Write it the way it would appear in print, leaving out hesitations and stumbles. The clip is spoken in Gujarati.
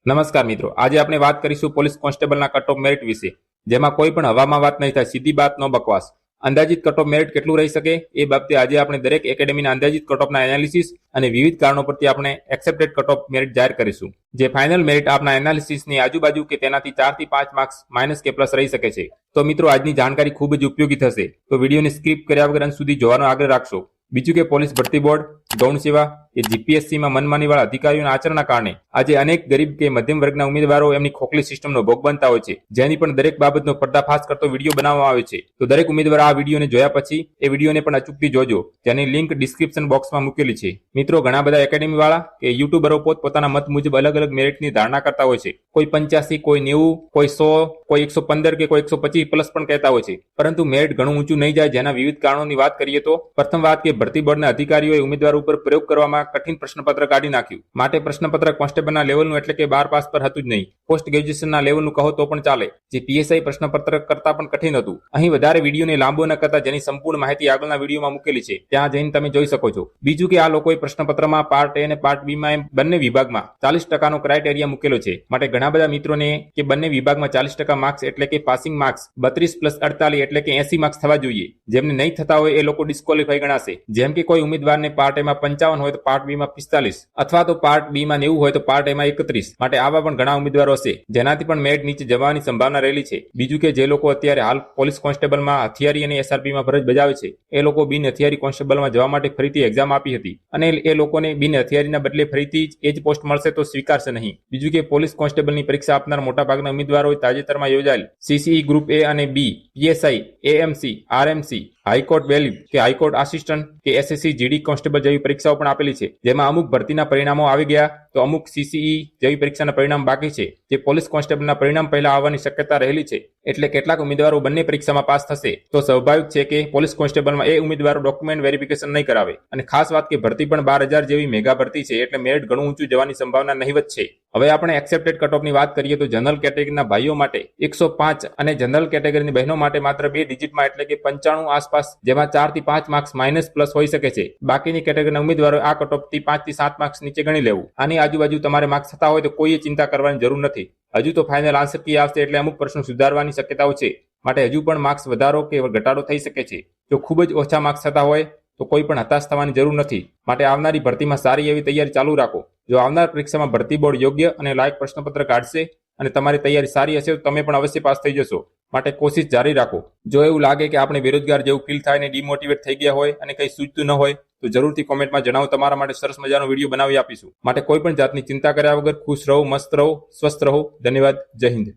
નમસ્કાર મિત્રો, આજે આપણે વાત કરીશું પોલીસ કોન્સ્ટેબલના કટ ઓફ મેરિટ વિશે, જેમાં કોઈ પણ હવામાં વાત નહીં થાય, સીધી બાત, નો બકવાસ. અંદાજિત કટ ઓફ મેરિટ કેટલું રહી શકે એ બાબતે આજે આપણે દરેક એકેડેમીના અંદાજિત કટ ઓફના એનાલિસિસ અને વિવિધ કારણો પરથી આપણે એક્સેપ્ટેડ કટ ઓફ મેરિટ જાહેર કરીશું. જે ફાઇનલ મેરિટ આપના એનાલિસિસની આજુબાજુ કે તેનાથી 4 થી 5 માર્ક્સ માઇનસ કે પ્લસ રહી શકે છે. તો મિત્રો, આજની જાણકારી ખૂબ જ ઉપયોગી થશે, તો વિડીયોને સ્કીપ કર્યા વગર અંત સુધી જોવાનો આગ્રહ રાખશો. બીજું કે પોલીસ ભરતી બોર્ડ, ગૌણ સેવા કે જીપીએસસીમાં મનમાનીવાળા અધિકારીઓના આચરણના કારણે આજે અનેક ગરીબ કે મધ્યમ વર્ગના ઉમેદવારો એમની ખોખલી સિસ્ટમનો ભોગ બનતા હોય છે, જેની પણ દરેક બાબતનો પર્દાફાશ કરતો વિડીયો બનાવવામાં આવે છે. તો દરેક ઉમેદવાર આ વિડીયોને જોયા પછી એ વિડીયોને પણ અચૂકથી જોજો, જેની લિંક ડિસ્ક્રિપ્શન બોક્સમાં મૂકેલી છે. મિત્રો, ઘણા બધા એકેડેમી વાળા કે યુટ્યુબરો પોતાના મત મુજબ અલગ અલગ મેરિટની ધારણા કરતા હોય છે. કોઈ 85, કોઈ 90, કોઈ 100, કોઈ 115 કે કોઈ 125 પ્લસ પણ કહેતા હોય છે. પરંતુ મેરિટ ઘણું ઊંચું નહીં જાય, જેના વિવિધ કારણોની વાત કરીએ તો પ્રથમ વાત કે ભરતી બોર્ડના અધિકારીઓએ ઉમેદવાર ઉપર પ્રયોગ કરવામાં કઠિન પ્રશ્નપત્ર કાઢી નાખ્યું. માટે પ્રશ્નપત્ર કોન્સ્ટેબલના લેવલનું એટલે કે 12 પાસ પર હતું જ નહીં, પોસ્ટ ગ્રેજ્યુએશનના લેવલનું કહો તો પણ ચાલે. જે પીએસઆઈ પ્રશ્નપત્ર કરતા પણ કઠિન હતું. અહીં વધારે વિડીયોને લાંબો ન કરતા જેની સંપૂર્ણ માહિતી આગળના વિડીયોમાં મૂકેલી છે, ત્યાં જઈને તમે જોઈ શકો છો. બીજું કે આ લોકોએ પ્રશ્નપત્રમાં પાર્ટ એ અને પાર્ટ બી માં બંને વિભાગમાં 40% ક્રાઇટેરિયા મૂકેલો છે. માટે ઘણા બધા મિત્રોને કે બંને વિભાગમાં 40% માર્ક્સ એટલે કે પાસિંગ માર્ક્સ 32 + 48 એટલે કે 80 માર્ક્સ થવા જોઈએ. જેમને નહીં થતા હોય એ લોકો ડિસ્કોલિફાઈ ગણાશે. જેમ કે કોઈ ઉમેદવારને પાર્ટ એમાં 55 હોય તો પાર્ટ બી માં 45, અથવા તો પાર્ટ બી માં 90 હોય તો પાર્ટ એ માં 31. માટે આવા પણ ઘણા ઉમેદવારો હશે, જેનાથી પણ મેરિટ નીચે જવાની સંભાવના રહેલી છે. બીજું કે જે લોકો અત્યારે હાલ પોલીસ કોન્સ્ટેબલમાં હથિયારી અને એસઆરપીમાં ફરજ બજાવે છે, એ લોકો બિન હથિયારી કોન્સ્ટેબલમાં જવા માટે ફરીથી એક્ઝામ આપી હતી, અને એ લોકોને બિન હથિયારીના બદલે ફરીથી એ જ પોસ્ટ મળશે તો સ્વીકારશે નહીં. બીજું કે પોલીસ કોન્સ્ટેબલની પરીક્ષા આપનાર મોટાભાગના ઉમેદવારોએ તાજેતરમાં યોજાયેલ સીસીઈ ગ્રુપ એ અને B, PSI, AMC, RMC, high court વેલિડ કે હાઈકોર્ટ આસિસ્ટન્ટ કે એસએસસી જીડી કોન્સ્ટેબલ જેવી પરીક્ષાઓ પણ આપેલી છે, જેમાં અમુક ભરતીના પરિણામો આવી ગયા તો અમુક સીસીઈ જેવી પરીક્ષાના પરિણામ બાકી છે. જે પોલીસ કોન્સ્ટેબલના પરિણામ પહેલા આવવાની શક્યતા રહેલી છે, એટલે કેટલાક ઉમેદવારો બંને પરીક્ષામાં પાસ થશે તો સ્વાભાવિક છે કે પોલીસ કોન્સ્ટેબલમાં એ ઉમેદવારો ડોક્યુમેન્ટ વેરિફિકેશન નહીં કરાવે. અને ખાસ વાત કે ભરતી પણ 12,000 જેવી મેગા ભરતી છે, એટલે મેરિટ ઘણું ઊંચું જવાની સંભાવના નહીવત છે. હવે આપણે એક્સેપ્ટેડ કટ ઓફની વાત કરીએ તો જનરલ કેટેગરીના ભાઈઓ માટે 105 અને જનરલ કેટેગરીની બહેનો માટે માત્ર 2 ડિજિટમાં એટલે કે 95 આસપાસ, જેમાં 4 થી 5 માર્ક્સ માઇનસ પ્લસ હોઈ શકે છે. બાકીની કેટેગરીના ઉમેદવારો આ કટ ઓફથી 5 થી 7 માર્ક્સ નીચે ગણી લેવું. આની આજુબાજુ તમારે માર્ક્સ થતા હોય તો કોઈએ ચિંતા કરવાની જરૂર નથી. હજુ તો ફાઇનલ આન્સર કી આવશે, એટલે અમુક પ્રશ્નો સુધારવાની શક્યતાઓ છે. માટે હજુ પણ માર્ક્સ વધારો કે ઘટાડો થઈ શકે છે. જો ખૂબ જ ઓછા માર્ક્સ થતા હોય તો કોઈ પણ હતાશ થવાની જરૂર નથી. માટે આવનારી ભરતીમાં સારી એવી તૈયારી ચાલુ રાખો. જો આવનાર પરીક્ષામાં ભરતી બોર્ડ યોગ્ય અને લાયક પ્રશ્નપત્ર કાઢશે અને તમારી તૈયારી સારી હશે તો તમે પણ અવશ્ય પાસ થઈ જશો. માટે કોશિશ જારી રાખો. જો એવું લાગે કે આપણે બેરોજગાર જેવું ફીલ થાય અને ડિમોટિવેટ થઈ ગયા હોય અને કંઈ સૂચતું ન હોય તો જરૂરથી કોમેન્ટમાં જણાવો. તમારા માટે સરસ મજાનો વિડીયો બનાવી આપીશું. માટે કોઈ પણ જાતની ચિંતા કર્યા વગર ખુશ રહો, મસ્ત રહો, સ્વસ્થ રહો. ધન્યવાદ. જય હિન્દ.